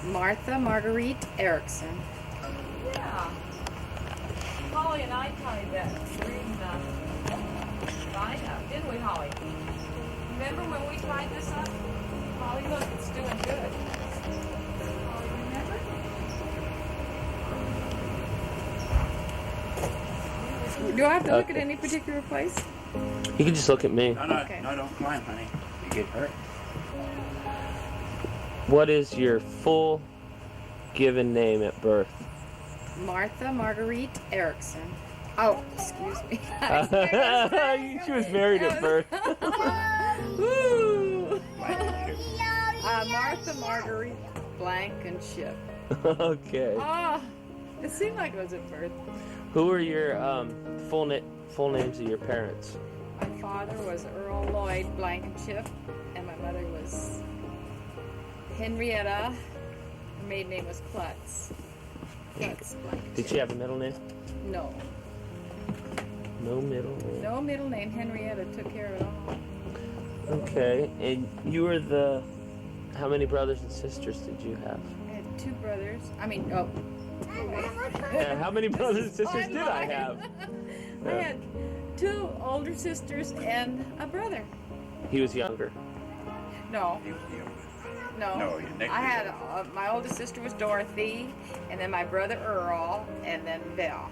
Martha Marguerite Erickson. Yeah. Holly and I tied that green vine up, didn't we, Holly? Remember when we tied this up? Holly, look, it's doing good. Holly, remember? Do I have to look at any particular place? You can just look at me. Okay. No, don't climb, honey. You get hurt. What is your full given name at birth? Martha Marguerite Erickson. Oh, excuse me. She was married at birth. Woo! Martha Marguerite Blankenship. Okay. Oh, it seemed like it was at birth. Who are your full names of your parents? My father was Earl Lloyd Blankenship, and my mother was Henrietta. Her maiden name was Klutz. Klutz Blankenship. Did she have a middle name? No. No middle name. No middle name. Henrietta took care of it all. Okay, and you were the... How many brothers and sisters did you have? I had two brothers. Yeah, how many brothers and sisters did I have? I had two older sisters and a brother. He was younger. No. He was the oldest. No. I had my oldest sister was Dorothy, and then my brother Earl, and then Belle.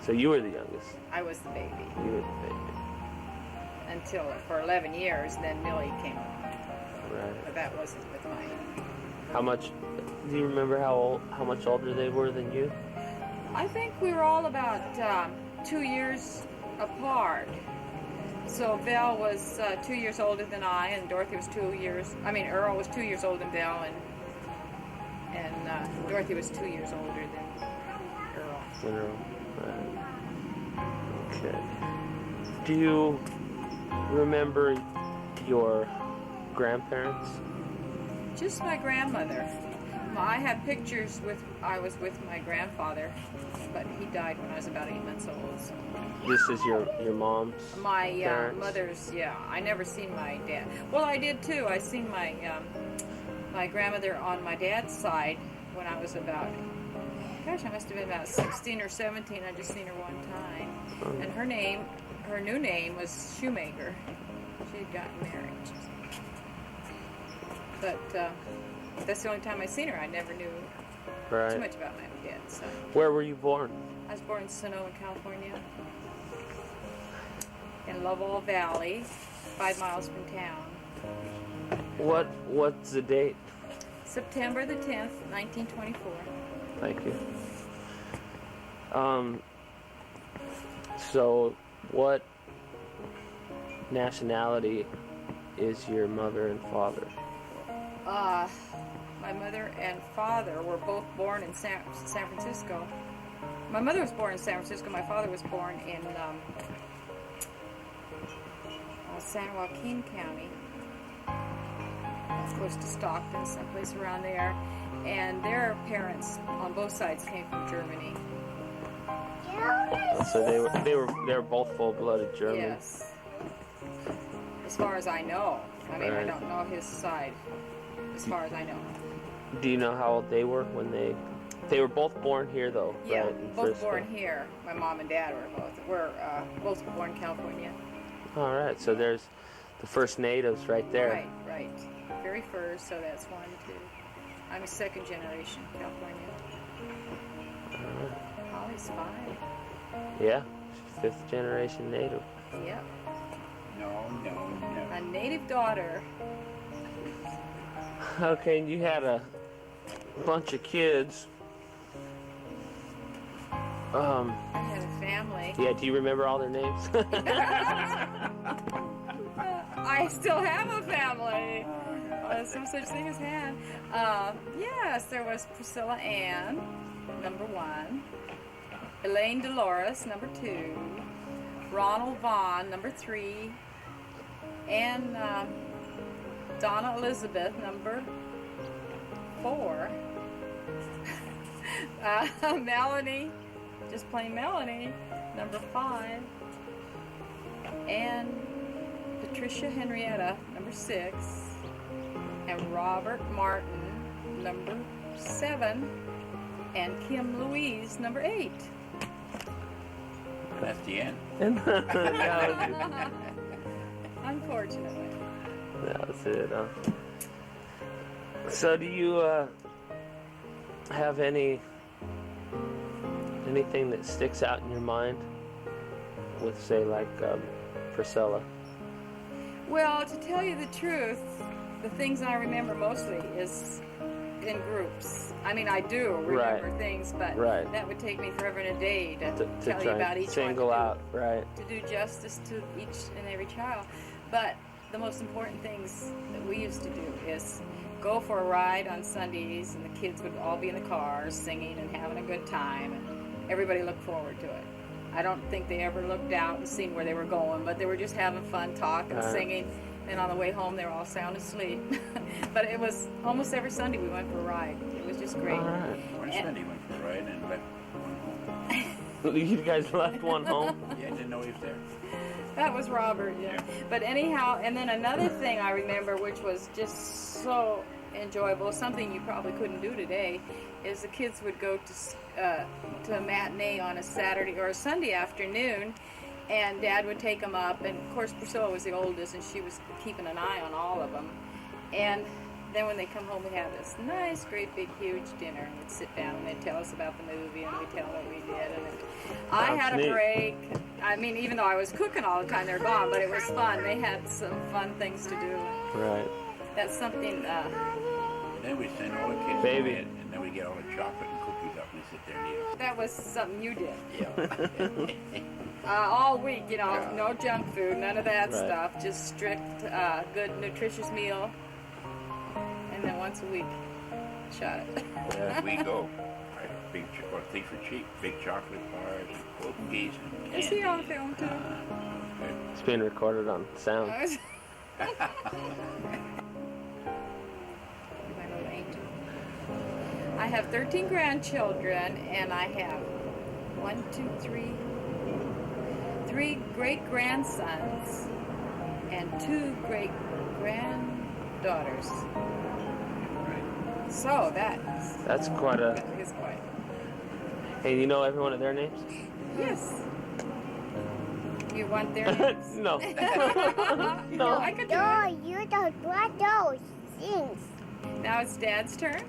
So you were the youngest. I was the baby You were the baby. until for 11 years. Then Millie came along, Right. but that wasn't with mine. How much... Do you remember how much older they were than you? I think we were all about 2 years apart. So Belle was 2 years older than I, and Dorothy was 2 years. Earl was 2 years older than Belle, and Dorothy was 2 years older than Earl. Right. Okay. Do you remember your grandparents? Just my grandmother. I have pictures I was with my grandfather, but he died when I was about 8 months old. So. This is your mom's My parents? mother's, yeah. I never seen my dad. Well, I did too. I seen my my grandmother on my dad's side when I was about, I must have been about 16 or 17. I just seen her one time. And her new name was Shoemaker. She had gotten married. But that's the only time I seen her. I never knew too much about my dad. So. Where were you born? I was born in Sonoma, California, in Lovell Valley, 5 miles from town. What's the date? September the 10th, 1924. Thank you. So what nationality is your mother and father? My mother and father were both born in San Francisco. My mother was born in San Francisco. My father was born in San Joaquin County, close to Stockton, someplace around there. And their parents on both sides came from Germany. So they were both full-blooded German. Yes. As far as I know. I don't know his side. As far as I know. Do you know how old they were when they were both born here though? Yeah, right, in both Frisco? born here. My mom and dad were both born in California. All right, so there's the first natives right there. Right. Very first, so that's 1, 2. I'm a second generation California. Holly's 5. Yeah, she's 5th generation native. Yep. No. A native daughter. Okay, and you had a bunch of kids. I had a family. Yeah, do you remember all their names? I still have a family. There's no such thing as had. Yes, there was Priscilla Ann, number 1. Elaine Dolores, number 2. Ronald Vaughn, number 3. And Donna Elizabeth, number 4. Melanie, just plain Melanie, number 5. And Patricia Henrietta, number 6. And Robert Martin, number 7, and Kim Louise, number 8. That's the end. And that Unfortunately. was it, huh? So do you have anything that sticks out in your mind with, say, like Priscilla? Well, to tell you the truth, the things I remember mostly is in groups. I mean, I do remember things, but Right. that would take me forever and a day to tell you try about and each single one. out, right? To do justice to each and every child. But the most important things that we used to do is go for a ride on Sundays, and the kids would all be in the cars singing and having a good time, and everybody looked forward to it. I don't think they ever looked out and seen where they were going, but they were just having fun, talking, singing, and on the way home they were all sound asleep. But it was almost every Sunday we went for a ride. It was just great. All right. One Sunday went for a ride and left one home. You guys left one home? Yeah, didn't know he was there. That was Robert, yeah. But anyhow, and then another thing I remember, which was just so enjoyable, something you probably couldn't do today, is the kids would go to a matinee on a Saturday or a Sunday afternoon, and Dad would take them up, and of course Priscilla was the oldest, and she was keeping an eye on all of them. And then when they come home, we'd have this nice, great, big, huge dinner, and we'd sit down and they'd tell us about the movie, and we'd tell what we did. And I had a neat. break. I mean, even though I was cooking all the time, they're gone, but it was fun. They had some fun things to do. Right. That's something. And then we send all the kids Baby. to bed, and then we get all the chocolate and cookies up and we sit there and eat That was something you did. Yeah. All week, you know, no junk food, none of that Right. stuff. Just strict, good, nutritious meal. And then once a week, shot it. Yeah. We go. Right, big, or think for cheap, big chocolate bars and cookies and candy. Is he on film too? Good. It's being recorded on sound. My little angel. I have 13 grandchildren, and I have 3 great grandsons and 2 great granddaughters. So That's quite a. that is quite. Hey, you know every one of their names? Yes. You want their names? No. No, I could do it. No, you don't want those things. Now it's Dad's turn.